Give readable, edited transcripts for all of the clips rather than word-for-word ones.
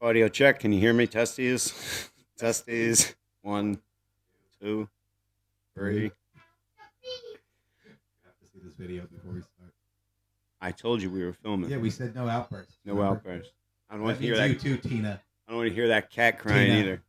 Audio check. Can you hear me? Testes. Testes. 1, 2, 3. Have to see this video before we start. I told you we were filming. Yeah, we said no outbursts. No outbursts. I don't want That to hear means that. you too, Tina. I don't want to hear that cat crying Tina. either.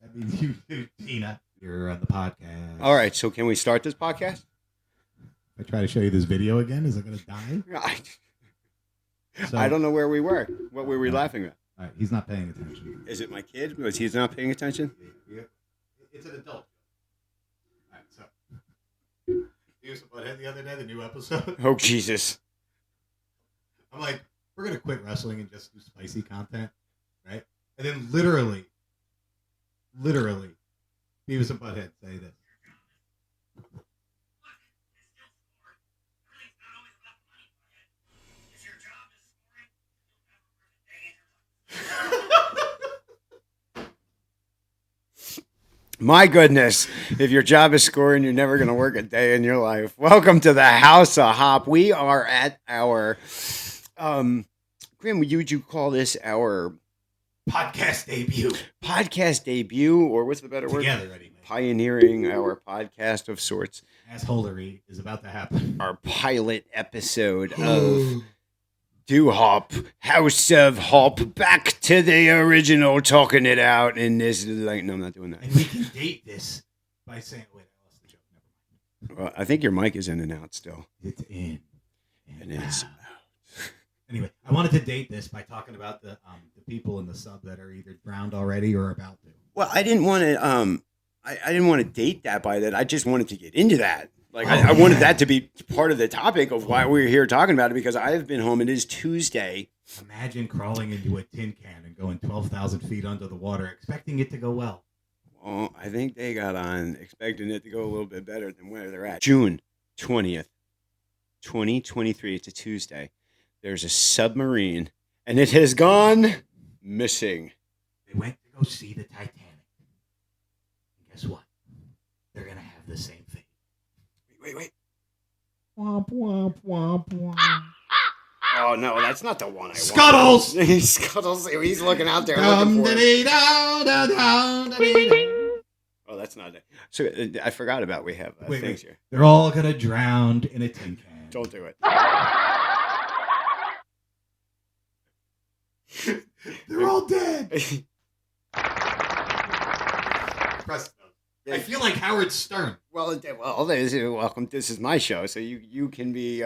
That means you too, Tina. You're on the podcast. All right. So can we start this podcast? If I try to show you this video again, is it going to die? I don't know where we were. What were we laughing at? All right, he's not paying attention. Is it my kid? Was he not paying attention? Yeah. It's an adult. All right, so. You was about the other day, the new episode. Oh, Jesus. I'm like, we're going to quit wrestling and just do spicy content, right? And then literally, Beavis and Butthead say this. My goodness, if your job is scoring, you're never going to work a day in your life. Welcome to the House of Hop. We are at our, Graham, would you call this our Podcast debut. podcast debut, or what's the better word? Together, anyway. Pioneering our podcast of sorts. Assholery is about to happen. Our pilot episode of Duhop, House of Hop, back to the original, talking it out in this, like, no, I'm not doing that. And we can date this by saying, wait, I lost the joke. Never mind. Well, I think your mic is in and out still. It's in. And it's out. Anyway, I wanted to date this by talking about the people in the sub that are either drowned already or about to. Well, I didn't want to. I didn't want to date that by that. I just wanted to get into that. Like, I wanted that to be part of the topic of why we're here talking about it, because I've been home. It is Tuesday. Imagine crawling into a tin can and going 12,000 feet under the water, expecting it to go well. Well, I think they got on expecting it to go a little bit better than where they're at. June 20th, 2023. It's a Tuesday. There's a submarine, and it has gone missing. They went to go see the Titanic. And guess what? They're going to have the same fate. Wait. Womp, womp, womp, womp. Oh, no, that's not the one I want. Scuttles! Scuttles. He's looking out there looking for it. Oh, that's not it. So I forgot about we have things here. They're all going to drown in a tin can. Don't do it. They're all dead. I feel like Howard Stern. Well, welcome. This is my show, so you can be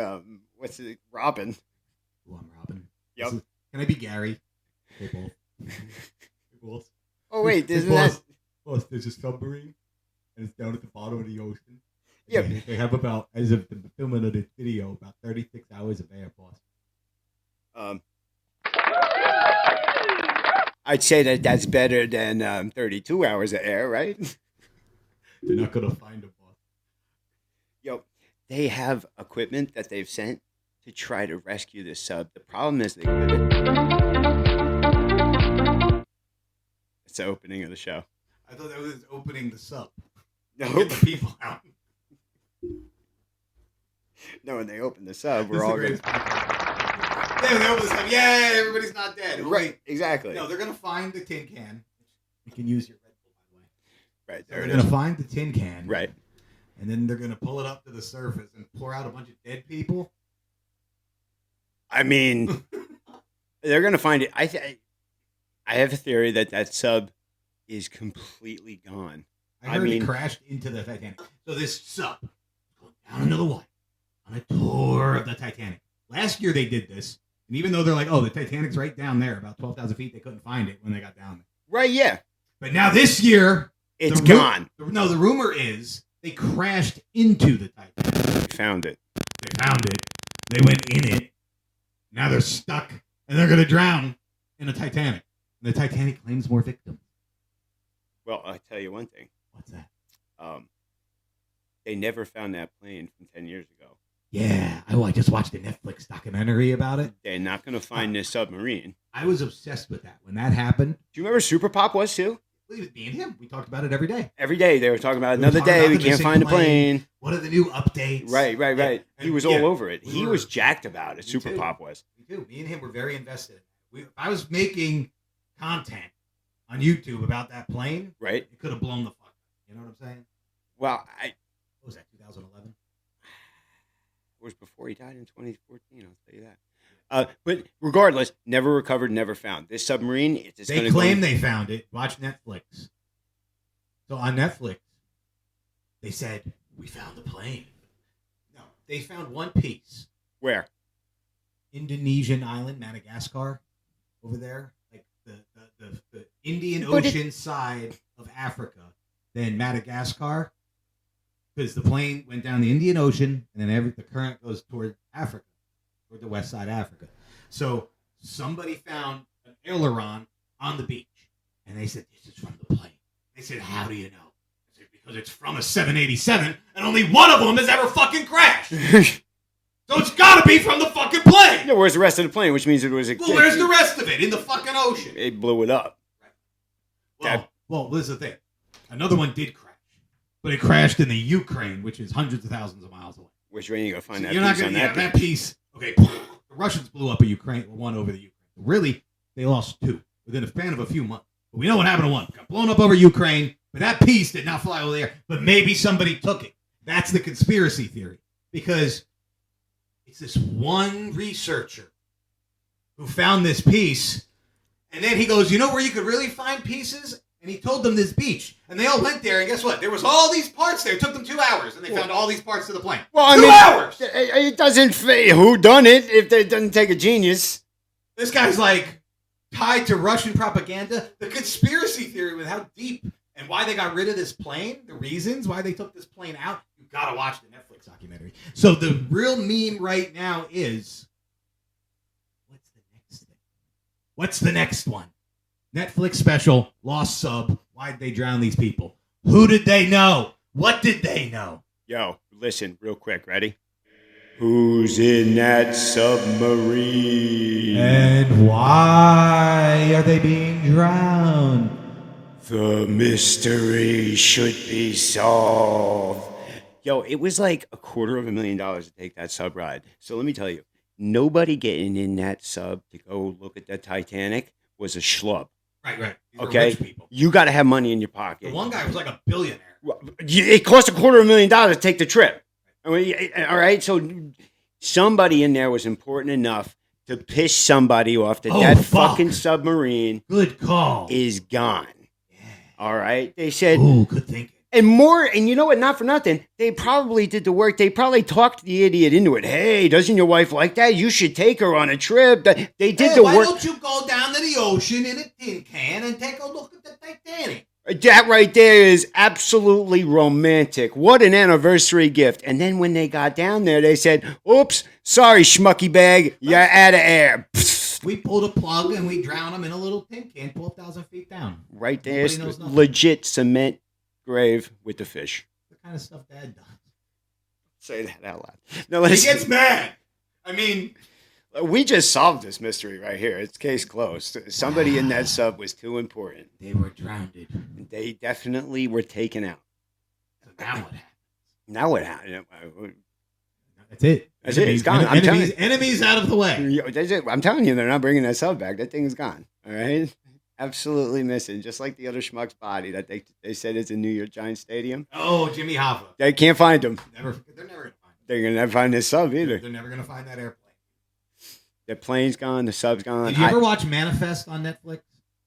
what's it, Robin? Oh, I'm Robin. Yep. Can I be Gary? Hey, both. Hey, both. Oh wait, Hey, isn't that? Boss, there's a submarine, and it's down at the bottom of the ocean. Yeah. They have about, as of the filming of this video, about 36 hours of air, boss. I'd say that's better than 32 hours of air, right? They're not gonna find a boss. Yo, they have equipment that they've sent to try to rescue this sub. The problem is the equipment. It's the opening of the show. I thought that was opening the sub. No, Get the people out. no, when they open the sub, This we're is all the going greatest podcast. Yeah, they open the sub. Yay, everybody's not dead. right. Exactly. No, they're gonna find the tin can. You can use your Red Bull, by the way. Right So there. they're gonna find the tin can. Right. And then they're gonna pull it up to the surface and pour out a bunch of dead people. I mean, they're going to find it. I have a theory that sub is completely gone. I heard it crashed into the Titanic. So this sub is going down into the water on a tour of the Titanic. Last year they did this, and even though they're like, oh, the Titanic's right down there, about 12,000 feet, they couldn't find it when they got down there. Right, yeah. But now this year, It's gone. No, the rumor is they crashed into the Titanic. We found it. They found it. They went in it. Now they're stuck, and they're going to drown in a Titanic. And the Titanic claims more victims. Well, I'll tell you one thing. What's that? They never found that plane from 10 years ago. Yeah. I just watched a Netflix documentary about it. They're not going to find this submarine. I was obsessed with that. When that happened, Do you remember Super Pop was too? it was me and him. We talked about it every day. Every day they were talking about We another were talking day. about We the can't missing find the plane. What are the new updates? Right. And He was yeah, all over it. we He were- was jacked about it. Me Super too. Pop was. Me too. Me and him were very invested. If I was making content on YouTube about that plane, right? it could have blown the fuck up. You know what I'm saying? Well, what was that, 2011? It was before he died in 2014. I'll tell you that. But regardless, never recovered, never found. This submarine, it's just they claim they found it. Watch Netflix. So on Netflix, they said, we found the plane. No, they found one piece. Where? Indonesian island, Madagascar, over there. Like the Indian Ocean side of Africa. Then Madagascar. Because the plane went down the Indian Ocean, and then the current goes toward Africa, toward the west side of Africa. So somebody found an aileron on the beach, and they said, this is from the plane. They said, how do you know? I said, because it's from a 787, and only one of them has ever fucking crashed. So it's got to be from the fucking plane. Yeah, where's the rest of the plane? Which means it was a... Well, where's the rest of it? In the fucking ocean. It blew it up. Right. Well, this is the thing. Another one did crash. But it crashed in the Ukraine, which is hundreds of thousands of miles away. Which way are you going to find so that you're piece not gonna, on that that piece. Okay, the Russians blew up one over the Ukraine. Really, they lost two within a span of a few months. But we know what happened to one. Got blown up over Ukraine, but that piece did not fly over there. But maybe somebody took it. That's the conspiracy theory. Because it's this one researcher who found this piece, and then he goes, you know where you could really find pieces? And he told them this beach. And they all went there, and guess what? There was all these parts there. It took them 2 hours, and they found all these parts of the plane. Well, I 2 mean, hours! It doesn't fit. Who done it if it doesn't take a genius? This guy's like tied to Russian propaganda. The conspiracy theory with how deep and why they got rid of this plane, the reasons why they took this plane out, you gotta watch the Netflix documentary. So the real meme right now is, what's the next thing? What's the next one? Netflix special, lost sub. Why'd they drown these people? Who did they know? What did they know? Yo, listen, real quick. Ready? Who's in that submarine? And why are they being drowned? The mystery should be solved. Yo, it was like $250,000 to take that sub ride. So let me tell you, nobody getting in that sub to go look at the Titanic was a schlub. Right. These are Okay, rich people. you got to have money in your pocket. The one guy was like a billionaire. It cost $250,000 to take the trip. I mean, all right, so somebody in there was important enough to piss somebody off that fucking submarine. Good call. Is gone. Yeah. All right, they said. Ooh, good thinking. And you know what? Not for nothing. They probably did the work. They probably talked the idiot into it. Hey, doesn't your wife like that? You should take her on a trip. They did the why work. Why don't you go down to the ocean in a tin can and take a look at the Titanic? That right there is absolutely romantic. What an anniversary gift. And then when they got down there, they said, oops, sorry, schmucky bag. You're out of air. We pulled a plug and we drowned them in a little tin can 12,000 feet down. Right there. Legit cement grave with the fish. What kind of stuff Dad does? Say that out loud. No, he gets mad. I mean, we just solved this mystery right here. It's case closed. Somebody in that sub was too important. They were drowned. They definitely were taken out. So now what happens? Now what happened? That's it. That's it. It's gone. Enemies out of the way. I'm telling you, they're not bringing that sub back. That thing is gone. All right. Absolutely missing, just like the other schmuck's body that they said is in New York Giants Stadium. Oh, Jimmy Hoffa. They can't find him. They're never going to find him. They're going to never find this sub either. They're never going to find that airplane. The plane's gone. The sub's gone. Did you ever watch Manifest on Netflix?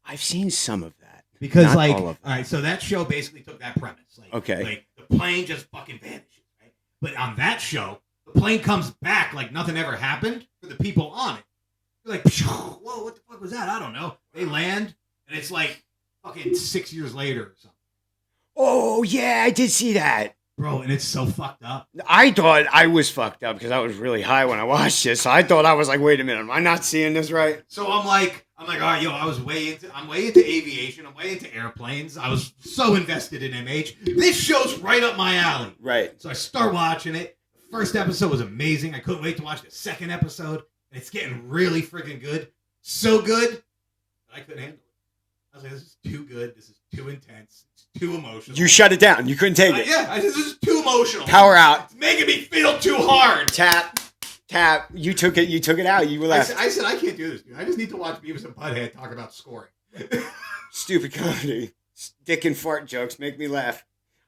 I've seen some of that. Because, all right, so that show basically took that premise. Okay. The plane just fucking vanishes, right? But on that show, the plane comes back like nothing ever happened for the people on it. You're like, whoa, what the fuck was that? I don't know. They land, and it's like fucking 6 years later or something. Oh, yeah, I did see that. Bro, and it's so fucked up. I thought I was fucked up because I was really high when I watched this. So I thought I was like, wait a minute, am I not seeing this right? So I'm like, all right, yo, I'm way into aviation. I'm way into airplanes. I was so invested in MH. This show's right up my alley. Right. So I start watching it. The first episode was amazing. I couldn't wait to watch the second episode. And it's getting really freaking good. So good that I couldn't handle it. I was like, this is too good. This is too intense. It's too emotional. You shut it down. You couldn't take it. Yeah, this is too emotional. Power out. It's making me feel too hard. Tap. You took it out. You were left. I said, I can't do this, dude. I just need to watch Beavis and Butthead talk about scoring. Stupid comedy. Dick and fart jokes make me laugh.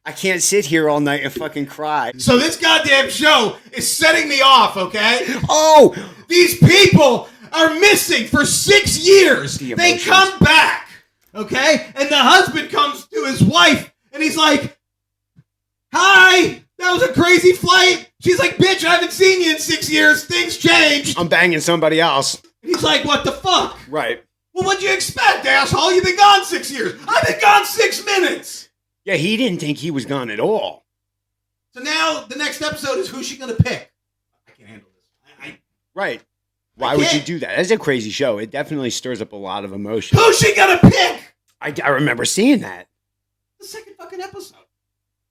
I can't sit here all night and fucking cry. So this goddamn show is setting me off, okay? Oh! These people are missing for 6 years. They come back, okay? And the husband comes to his wife, and he's like, hi, that was a crazy flight. She's like, bitch, I haven't seen you in 6 years. Things changed. I'm banging somebody else. And he's like, what the fuck? Right. Well, what'd you expect, asshole? You've been gone 6 years. I've been gone 6 minutes. Yeah, he didn't think he was gone at all. So now the next episode is who's she going to pick? I can't handle this. Right. Why would you do that? That's a crazy show. It definitely stirs up a lot of emotion. Who's she going to pick? I remember seeing that. The second fucking episode.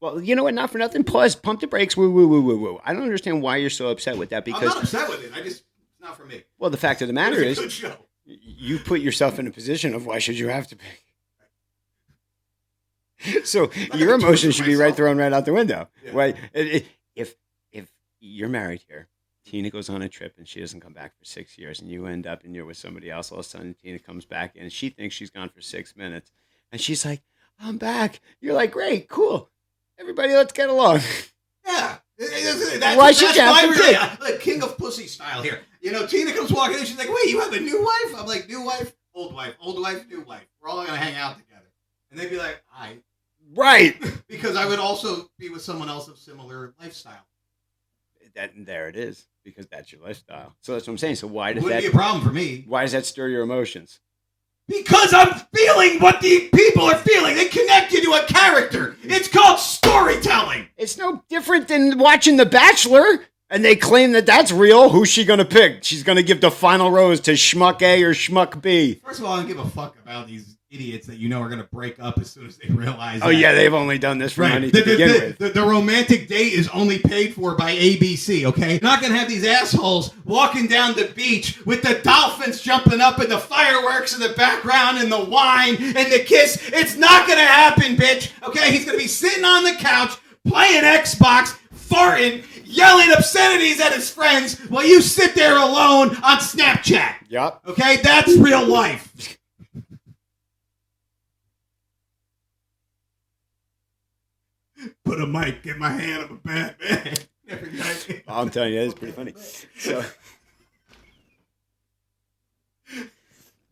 Well, you know what? Not for nothing. Pause. Pump the brakes. Woo, woo, woo, woo, woo. I don't understand why you're so upset with that. Because I'm not upset with it. It's not for me. Well, the fact of the matter is, a good show. You put yourself in a position of why should you have to pick? So your emotions should be thrown right out the window. Yeah. Right? If you're married here, Tina goes on a trip and she doesn't come back for 6 years, and you end up and you're with somebody else. All of a sudden, Tina comes back and she thinks she's gone for 6 minutes, and she's like, "I'm back." You're like, "Great, cool. Everybody, let's get along." Yeah. Why should you have to pick? Like King of Pussy style here. You know, Tina comes walking in. She's like, "Wait, you have a new wife?" I'm like, "New wife, old wife, new wife. We're all gonna hang out together." And they'd be like, "I." Right. Because I would also be with someone else of similar lifestyle. There it is. Because that's your lifestyle. So that's what I'm saying. So why does Wouldn't be a problem for me? Why does that stir your emotions? Because I'm feeling what the people are feeling. They connect you to a character. It's called storytelling. It's no different than watching The Bachelor, and they claim that that's real. Who's she going to pick? She's going to give the final rose to Schmuck A or Schmuck B. First of all, I don't give a fuck about these idiots that you know are going to break up as soon as they realize yeah, they've only done this for money to begin with. The romantic date is only paid for by ABC, okay? You're not going to have these assholes walking down the beach with the dolphins jumping up and the fireworks in the background and the wine and the kiss. It's not going to happen, bitch, okay? He's going to be sitting on the couch playing Xbox, farting, yelling obscenities at his friends while you sit there alone on Snapchat. Yep. Okay? That's real life. Put a mic in my hand. I'm a bad man. I'm telling you, it's pretty funny. So,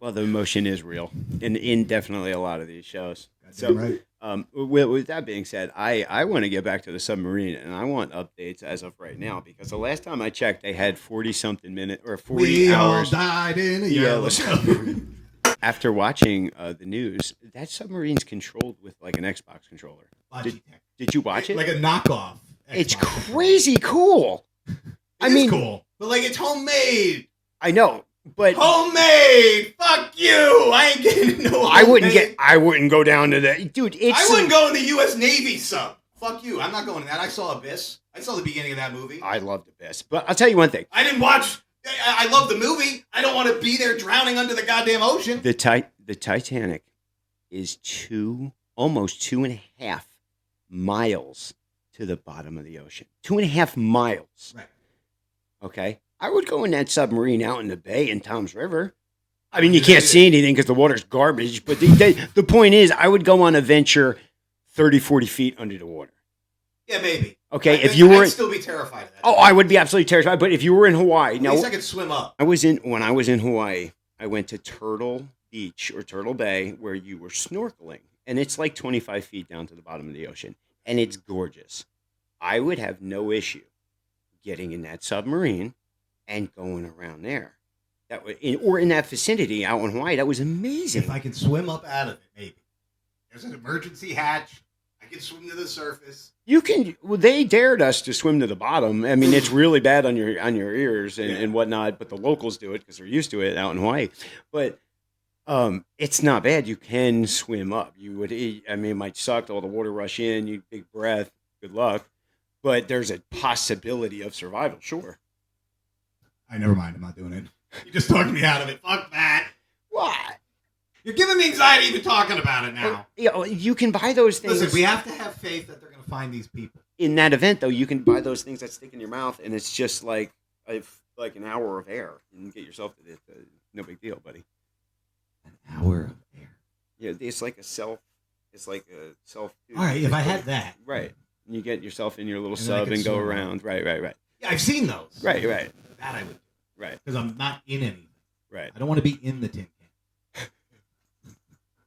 well, the emotion is real, in definitely a lot of these shows. So, right. With that being said, I want to get back to the submarine, and I want updates as of right now, because the last time I checked, they had 40-something minutes or 40 we hours. We all died in a yellow submarine. After watching the news, that submarine's controlled with like an Xbox controller. Did you watch it? Like a knockoff. It's crazy cool. I mean, cool, but like it's homemade. I know, but homemade. Fuck you! I ain't getting no. I wouldn't go down to that, dude. I wouldn't go in the U.S. Navy sub. Fuck you! I'm not going to that. I saw Abyss. I saw the beginning of that movie. I loved Abyss, but I'll tell you one thing. I didn't watch. I love the movie. I don't want to be there drowning under the goddamn ocean. The Titanic is almost 2.5 miles to the bottom of the ocean. 2.5 miles. Right. Okay. I would go in that submarine out in the bay in Tom's River. I mean, you can't see anything because the water's garbage. But the point is, I would go on a venture 30, 40 feet under the water. Yeah, maybe. Okay, I'd still be terrified of that. Oh, I would be absolutely terrified. But if you were in Hawaii, at least I could swim up. When I was in Hawaii, I went to Turtle Beach or Turtle Bay, where you were snorkeling, and it's like 25 feet down to the bottom of the ocean, and it's gorgeous. I would have no issue getting in that submarine and going around there. Or in that vicinity out in Hawaii. That was amazing. If I could swim up out of it, maybe. There's an emergency hatch. I can swim to the surface. You can. Well, they dared us to swim to the bottom. I mean, it's really bad on your ears and whatnot. But the locals do it because they're used to it out in Hawaii. But it's not bad. You can swim up. You would. I mean, it might suck. All the water rush in. You big breath. Good luck. But there's a possibility of survival. Sure. Never mind. I'm not doing it. You just talked me out of it. Fuck that. What? You're giving me anxiety even talking about it now. You can buy those things. Listen, we have to have faith that they're going to find these people. In that event, though, you can buy those things that stick in your mouth, and it's just like an hour of air. You can get yourself to it. No big deal, buddy. An hour of air. Yeah, it's like a self. All right, if I had that. Right. And you get yourself in your little And then I sub could and go swim around. Right. Yeah, I've seen those. Right. That I would do. Right. Because I'm not in anything. Right. I don't want to be in the tin can.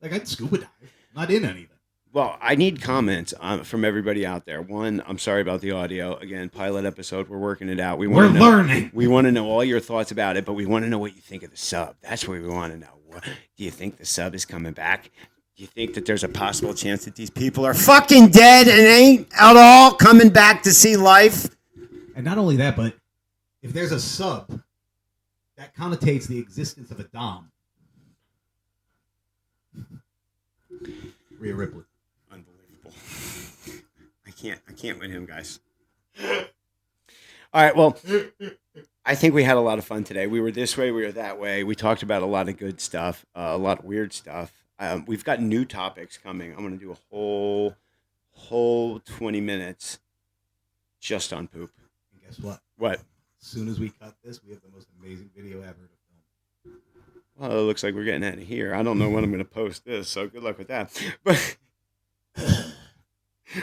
Like, I'd scuba dive. Not in anything. Well, I need comments from everybody out there. One, I'm sorry about the audio. Again, pilot episode. We're working it out. We're learning. We want to know all your thoughts about it, but we want to know what you think of the sub. That's what we want to know. Do you think the sub is coming back? Do you think that there's a possible chance that these people are fucking dead and ain't at all coming back to see life? And not only that, but if there's a sub, that connotates the existence of a Dom. Rhea Ripley. Unbelievable. I can't win him, guys. All right, well, I think we had a lot of fun today. We were this way, we were that way. We talked about a lot of good stuff, a lot of weird stuff. We've got new topics coming. I'm going to do a whole 20 minutes just on poop. And guess what? What? As soon as we cut this, we have the most amazing video ever to film. Well, it looks like we're getting out of here. I don't know when I'm going to post this, so good luck with that. But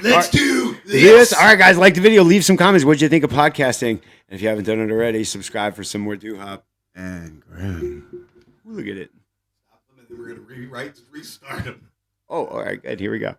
Let's do this. All right, guys, like the video. Leave some comments. What'd you think of podcasting? And if you haven't done it already, subscribe for some more Duhop and Graham. Look at it. Stop them, and then we're going to restart them. Oh, all right, good. Here we go.